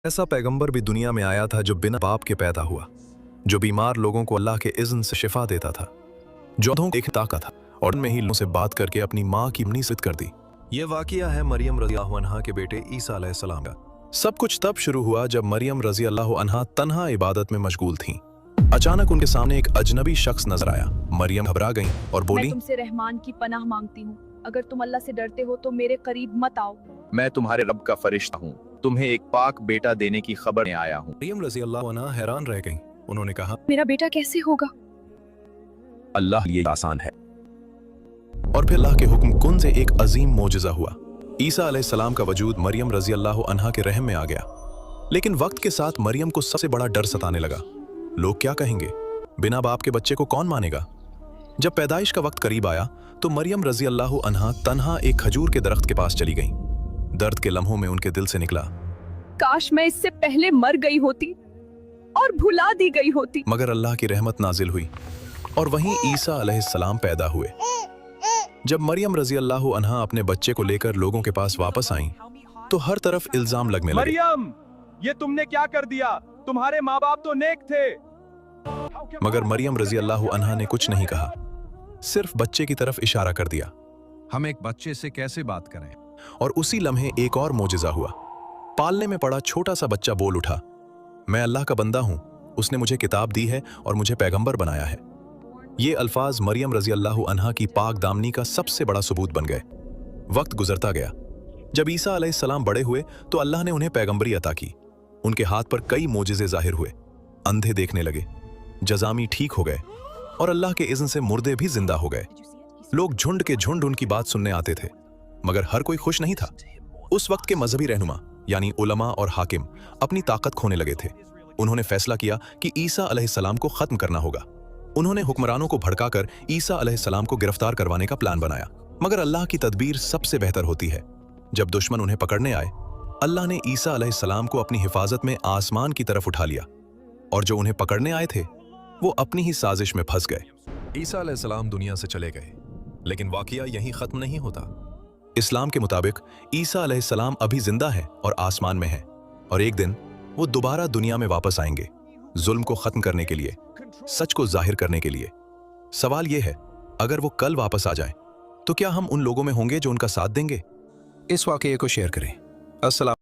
ऐसा पैगंबर भी दुनिया में आया था जो बिना बाप के पैदा हुआ, जो बीमार लोगों को अल्लाह के इज़्न से शिफा देता था, जो अंधों को देखता था और में ही लोगों से बात करके अपनी माँ की अपनी सिद्ध कर दी। ये वाक़िया है मरियम रज़ी अल्लाह अन्हा के बेटे ईसा अलैहिस्सलाम का। सब कुछ तब शुरू हुआ जब मरियम रज़ी अल्लाह अन्हा तन्हा इबादत में मशगूल थीं। अचानक उनके सामने एक अजनबी शख्स नजर आया। मरियम घबरा गईं और बोली, मैं तुमसे रहमान की पनाह मांगती हूँ। अगर तुम अल्लाह से डरते हो तो मेरे करीब मत आओ। मैं तुम्हारे रब का फरिश्ता हूँ, तुम्हें एक पाक बेटा देने की खबर में आया हूँ। मरियम रज़ी अल्लाह अन्हा हैरान रह गईं। उन्होंने कहा, मेरा बेटा कैसे होगा? अल्लाह ये आसान है। और फिर अल्लाह के हुक्म कुन से एक अजीम मोजज़ा हुआ। ईसा अलैहिस्सलाम का वजूद मरियम रज़ी अल्लाह अन्हा के रहम में आ गया। लेकिन वक्त के साथ मरियम को सबसे बड़ा डर सताने लगा। लोग क्या कहेंगे? बिना बाप के बच्चे को कौन मानेगा? जब पैदाइश का वक्त करीब आया तो मरियम रज़ी अल्लाह अन्हा तन्हा एक खजूर के दरख्त के पास चली गईं। दर्द के लम्हों में उनके दिल से निकला, काश मैं इससे पहले मर गई होती और भुला दी गई होती। मगर अल्लाह की रहमत नाजिल हुई और वहीं ईसा अलैहिस्सलाम पैदा हुए। जब मरियम रज़ी अल्लाह अन्हा अपने बच्चे को लेकर लोगों के पास वापस आईं तो हर तरफ इल्जाम लगने लगे। मरियम, ये तुमने क्या कर दिया? तुम्हारे माँ बाप तो नेक थे। मगर मरियम रज़ी अल्लाह अन्हा ने कुछ नहीं कहा, सिर्फ बच्चे की तरफ इशारा कर दिया। हम एक बच्चे से कैसे बात करें? और उसी लम्हे एक और मोजिज़ा हुआ। पालने में पड़ा छोटा सा बच्चा बोल उठा, मैं अल्लाह का बंदा हूँ, उसने मुझे किताब दी है और मुझे पैगंबर बनाया है। ये अल्फाज मरियम रज़ी अल्लाह अन्हा की पाक दामनी का सबसे बड़ा सबूत बन गए। वक्त गुजरता गया। जब ईसा अलैहिस्सलाम बड़े हुए तो अल्लाह ने उन्हें पैगंबरी अता की। उनके हाथ पर कई मोजिज़े जाहिर हुए। अंधे देखने लगे, जज़ामी ठीक हो गए और अल्लाह के इज़्न से मुर्दे भी जिंदा हो गए। लोग झुंड के झुंड उनकी बात सुनने आते थे, मगर हर कोई खुश नहीं था। उस वक्त के मजहबी रहनुमा यानी उलमा और हाकिम अपनी ताकत खोने लगे थे। उन्होंने फैसला किया कि ईसा अलैहिस्सलाम को खत्म करना होगा। उन्होंने हुक्मरानों को भड़काकर ईसा अलैहिस्सलाम को गिरफ्तार करवाने का प्लान बनाया। मगर अल्लाह की तदबीर सबसे बेहतर होती है। जब दुश्मन उन्हें पकड़ने आए, अल्लाह ने ईसा अलैहिस्सलाम को अपनी हिफाजत में आसमान की तरफ उठा लिया और जो उन्हें पकड़ने आए थे वो अपनी ही साजिश में फंस गए। ईसा अलैहिस्सलाम दुनिया से चले गए, लेकिन वाक़िया यहीं खत्म नहीं होता। इस्लाम के मुताबिक ईसा अलैहिस्सलाम अभी जिंदा है और आसमान में है, और एक दिन वो दोबारा दुनिया में वापस आएंगे, जुल्म को खत्म करने के लिए, सच को जाहिर करने के लिए। सवाल ये है, अगर वो कल वापस आ जाए तो क्या हम उन लोगों में होंगे जो उनका साथ देंगे? इस वाक़ये को शेयर करें। अस्सलाम।